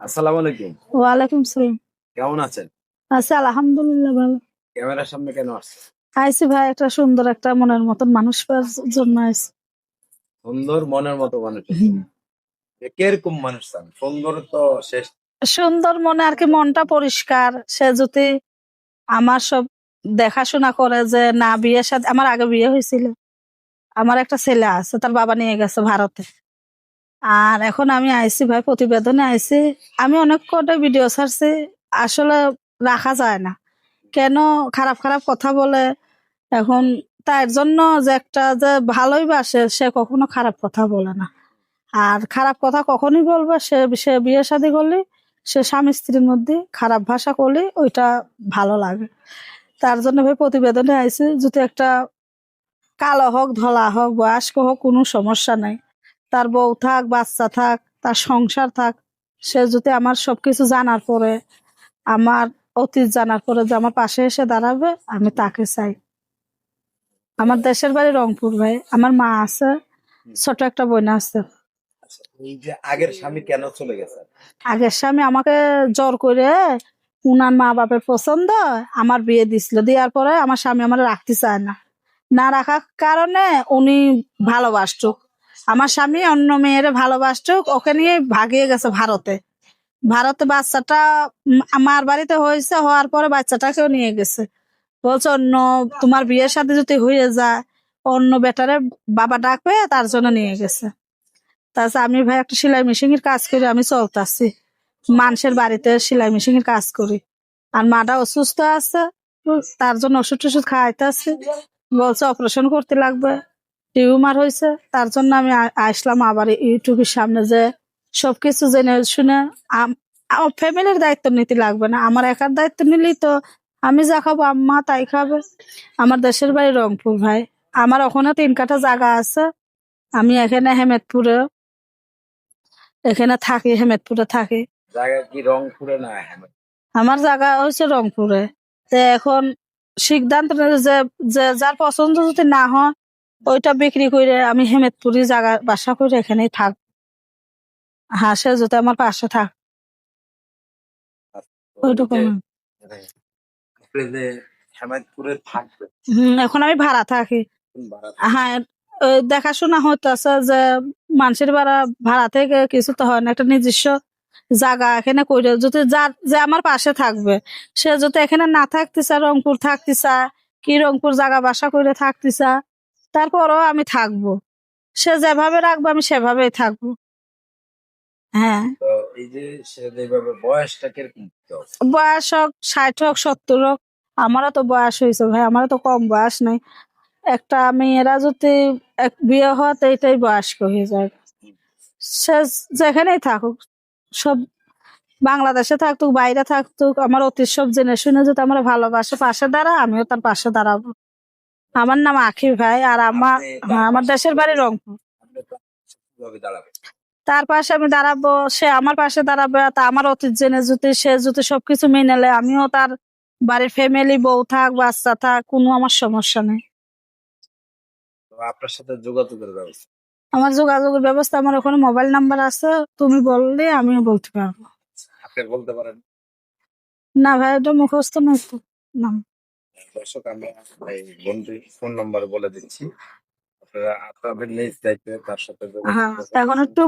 আসসালামু আলাইকুম। ওয়ালাইকুম সালাম। কেমন আছেন? আছি আলহামদুলিল্লাহ ভালো। ক্যামেরার সামনে কেন আসছেন? আইছি ভাই একটা সুন্দর একটা মনের মতন মানুষ পাওয়ার জন্য আইছি। সুন্দর মনের মতো মানুষের হুম। জন্য। কিরকম মানুষ চান? সুন্দর তো শেষ। সুন্দর মনে আর কি মনটা পরিষ্কার। সে যদি আমার সব দেখাশোনা করে যে না বিয়ের সাথে আমার আগে বিয়ে হয়েছিল। আমার একটা ছেলে আছে তার বাবা নিয়ে গেছে ভারতে। আর এখন আমি আইছি ভাই প্রতিবেদনে আইছি। আমি অনেক কটা ভিডিও ছাড়ছি। আসলে রাখা যায় না। কেন খারাপ খারাপ কথা বলে এখন তার জন্য যে একটা যে ভালোই বাসে সে কখনো খারাপ কথা বলে না। আর খারাপ কথা কখনই বলবে সে সে বিয়ে শাদী করলে সে স্বামী স্ত্রীর মধ্যে খারাপ ভাষা করলে ওইটা ভালো লাগে। তার জন্য ভাই প্রতিবেদনে আইছে যদি একটা কালো হোক ধলা হোক বয়স্ক হোক কোনো সমস্যা নাই। তার বউ থাক বাচ্চা থাক তার সংসার থাক সে যদি আমার সবকিছু জানার পরে আমার অতীত জানার পরে যে আমার পাশে এসে দাঁড়াবে আমি তাকে চাই। আমার দেশের বাড়ি রংপুর ভাই। আমার মা আছে, ছোট একটা বোন আছে। আচ্ছা, এই যে আগের স্বামী কেন চলে গেছে? আগের স্বামী আমাকে জোর করে উনার মা বাপের পছন্দ আমার বিয়ে দিছিল। দেওয়ার পরে আমার স্বামী আমার রাখতে চায় না। না রাখার কারণে উনি ভালোবাসতুক। আমার স্বামী অন্য মেয়ের ভালোবাসতুক ওকে নিয়ে ভাগিয়ে গেছে ভারতে। ভারতে বাচ্চাটা আমার বাড়িতে হয়েছে হওয়ার পরে বাচ্চাটাকেও নিয়ে গেছে। বলছে অন্য তোমার বিয়ের সাথে যদি হয়ে যায় অন্য বেটারে বাবা ডাকবে তার জন্য নিয়ে গেছে। তাছাড়া আমি ভাই একটা সেলাই মেশিনের কাজ করি আমি চলতেছি মানুষের বাড়িতে সেলাই মেশিনের কাজ করি। আর মাটা অসুস্থ আছে তার জন্য ওষুধ টষুধ খাওয়াইতে আছে। বলছে অপারেশন করতে লাগবে টিউমার হয়েছে। তার জন্য আমি আসলাম আবার ইউটিউবের সামনে যে সবকিছু জেনে শুনে আমার ফ্যামিলির দায়িত্ব নিতে লাগবে না। আমার একার দায়িত্ব নিলেই তো আমি যা খাবো আম্মা তাই খাবে। আমার দেশের বাড়ি রংপুর ভাই। আমার ওখানে 3 কাঠা জায়গা আছে। আমি এখানে হেমেদপুরে থাকি হেমেদপুরে থাকি। জায়গা কি রংপুরে না আহমেদ? আমার জায়গা হচ্ছে রংপুরে। তো এখন সিদ্ধান্ত নিল যে যে যার পছন্দ যদি না হয় ওইটা বিক্রি করে আমি হেমেদপুরি জায়গা বাসা করে এখানেই থাক। হ্যাঁ সে যদি আমার পাশে থাক তো এই ওইটুকু যে না। মানে আপনি যে হেমায়তপুরে থাকবেন, এখন আমি ভাড়া থাকি। কোন ভাড়া থাকেন? হ্যাঁ ওই দেখাশোনা হইতেছে যে মানুষের ভাড়া থেকে কিছু তো হয় না। একটা নিজস্ব জায়গা এখানে করে যদি যার যে আমার পাশে থাকবে সে যদি এখানে না থাকতে চায় রংপুর থাকতে চায় কি রংপুর জায়গা বাসা করে থাকতে চায় তারপরও আমি থাকবো। সে যেভাবে রাখবে আমি সেভাবেই থাকবো। হ্যাঁ তো এই যে সে যেভাবে বয়সটা কিরকম হতে হবে? বয়স হোক 60 হোক 70 হোক আমারও তো বয়স হয়েছে ভাই। আমারও তো কম বয়স নাই। একটা মেয়েরা যদি বিয়ে হয় তো এটাই বয়স্ক হয়ে যায়। সে যেখানেই থাকুক সব বাংলাদেশে থাকতুক বাইরে থাকতুক আমার অতীত সব জেনে শুনে যদি আমার ভালোবাসে পাশে দাঁড়া আমিও তার পাশে দাঁড়াবো। আমার নাম আখি ভাই। আর আমার আপনি তার হ্যাঁ আমার পাশে দেশের বাড়ি রংপুর। আপনি তার পাশে কিভাবে দাঁড়াবেন? তার পাশে আমি দাঁড়াবো সে আমার পাশে দাঁড়াবে। তা আমার অতীত জেনে যদি সে যদি সবকিছু মেনে নেয় আমিও তার বাড়ির ফ্যামিলি বউ থাক বাচ্চা থাক কোনো আমার সমস্যা নেই। তো আপনার সাথে যোগাযোগের ব্যবস্থা আমার যোগাযোগের ব্যবস্থা আমার ওখানে মোবাইল নাম্বার আছে। তুমি বললে আমিও বলতে পারবো। আপনি বলতে পারেন? না ভাই এটা মুখস্থ নেই তো নাম। দর্শক, আমি এই বন্ধুর ফোন নাম্বার বলে দিচ্ছি। আপনারা আপনাদের নিজ দায়িত্বে তার সাথে যোগাযোগ হ্যাঁ করবেন। এখন একটু